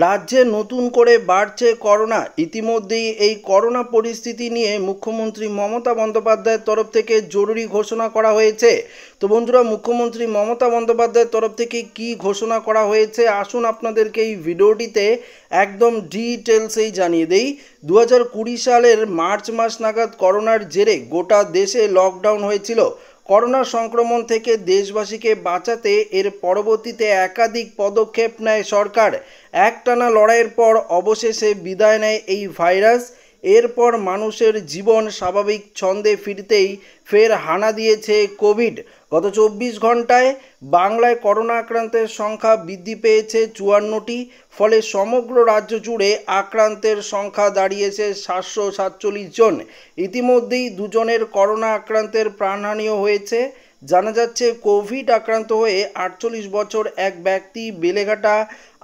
রাজ্যে নতুন করে বাড়ছে করোনা। ইতিমধ্যেই এই করোনা পরিস্থিতি নিয়ে মুখ্যমন্ত্রী মমতা বন্দ্যোপাধ্যায়ের তরফ থেকে জরুরি ঘোষণা করা হয়েছে। তো বন্ধুরা, মুখ্যমন্ত্রী মমতা বন্দ্যোপাধ্যায়ের তরফ থেকে কি ঘোষণা করা হয়েছে আসুন আপনাদেরকে এই ভিডিওটিতে একদম ডিটেলসেই জানিয়ে দেই। 2020 সালের মার্চ মাস নাগাদ করোনার জেরে গোটা দেশে লকডাউন হয়েছিল। করোনা সংক্রমণ থেকে দেশবাসীকে বাঁচাতে এর পরবর্তীতে একাধিক পদক্ষেপ নেয় সরকার। একটানা লড়াইয়ের পর অবশেষে বিদায় নেয় এই ভাইরাস। এরপর মানুষের জীবন স্বাভাবিক ছন্দে ফিরতেই ফের হানা দিয়েছে কোভিড। গত 24 ঘন্টায় বাংলায় করোনা আক্রান্তের সংখ্যা বৃদ্ধি পেয়েছে 54টি। ফলে সমগ্র রাজ্য জুড়ে আক্রান্তের সংখ্যা দাঁড়িয়েছে 747 জন। ইতিমধ্যেই দুজনের করোনা আক্রান্তের প্রাণহানিও হয়েছে। জানা যাচ্ছে কোভিড আক্রান্ত হয়ে 48 বছর এক ব্যক্তি বেলেঘাটা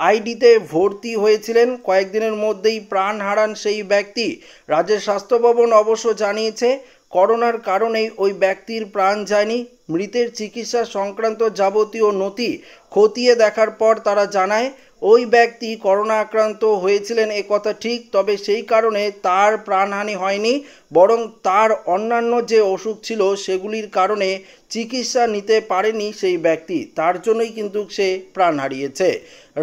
আইডিতে ভর্তি হয়েছিলেন। কয়েকদিনের মধ্যেই প্রাণ হারান সেই ব্যক্তি। রাজ্যের স্বাস্থ্য ভবন অবশ্য জানিয়েছে করোনার কারণেই ওই ব্যক্তির প্রাণ যায়নি। মৃতের চিকিৎসা সংক্রান্ত যাবতীয় নথি খতিয়ে দেখার পর তারা জানায় ওই ব্যক্তি করোনা আক্রান্ত হয়েছিলেন একথা ঠিক, তবে সেই কারণে তার প্রাণহানি হয়নি, বরং তার অন্যান্য যে অসুখ ছিল সেগুলির কারণে চিকিৎসা নিতে পারেনি সেই ব্যক্তি, তার জন্যই কিন্তু সে প্রাণ হারিয়েছে।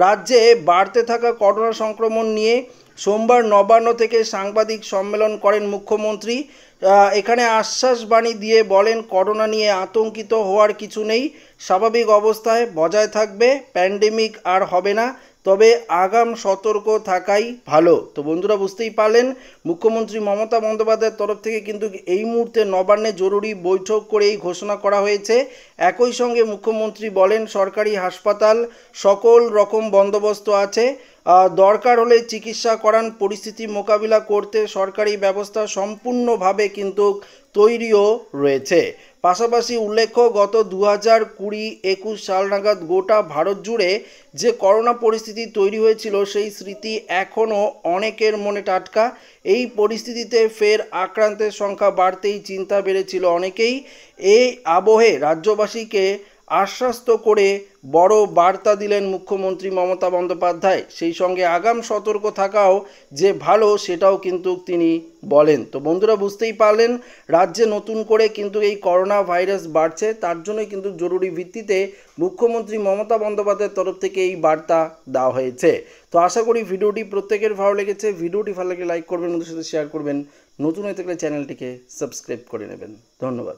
রাজ্যে বাড়তে থাকা করোনা সংক্রমণ নিয়ে সোমবার নবান্ন থেকে সাংবাদিক সম্মেলন করেন মুখ্যমন্ত্রী। এখানে আশ্বাস বাণী দিয়ে বলেন করোনা নিয়ে আতঙ্কিত হওয়ার কিছু নেই, স্বাভাবিক অবস্থায় বজায় থাকবে, প্যান্ডেমিক আর হবে না, তবে আগাম সতর্ক থাকাই ভালো। তো বন্ধুরা, বুঝতেই পারলেন মুখ্যমন্ত্রী মমতা বন্দ্যোপাধ্যায়ের তরফ থেকে কিন্তু এই মুহূর্তে নবান্নে জরুরি বৈঠক করে এই ঘোষণা করা হয়েছে। একই সঙ্গে মুখ্যমন্ত্রী বলেন সরকারি হাসপাতাল সকল রকম বন্দোবস্ত আছে, দরকার হলে চিকিৎসা করান। পরিস্থিতি মোকাবিলা করতে সরকারি ব্যবস্থা সম্পূর্ণভাবে কিন্তু তৈরিও রয়েছে। পাশাপাশি উল্লেখ্য, গত 2020-21 সাল নাগাদ গোটা ভারত জুড়ে যে করোনা পরিস্থিতি তৈরি হয়েছিল সেই স্মৃতি এখনও অনেকের মনে টাটকা। এই পরিস্থিতিতে ফের আক্রান্তের সংখ্যা বাড়তেই চিন্তা বেড়েছিল অনেকেই। এই আবহে রাজ্যবাসীকে আশ্বস্ত করে বড় বার্তা দিলেন মুখ্যমন্ত্রী মমতা বন্দ্যোপাধ্যায়। সেই সঙ্গে আগাম সতর্ক থাকাও যে ভালো সেটাও কিন্তু তিনি বলেন। তো বন্ধুরা, বুঝতেই পারলেন রাজ্যে নতুন করে কিন্তু এই করোনা ভাইরাস বাড়ছে, তার জন্যই কিন্তু জরুরি ভিত্তিতে মুখ্যমন্ত্রী মমতা বন্দ্যোপাধ্যায়ের তরফ থেকে এই বার্তা দেওয়া হয়েছে। তো আশা করি ভিডিওটি প্রত্যেকের ভালো লেগেছে। ভিডিওটি ভালো লাগলে লাইক করবেন, ওদের সাথে শেয়ার করবেন, নতুন হয়ে থাকলে চ্যানেলটিকে সাবস্ক্রাইব করে নেবেন। ধন্যবাদ।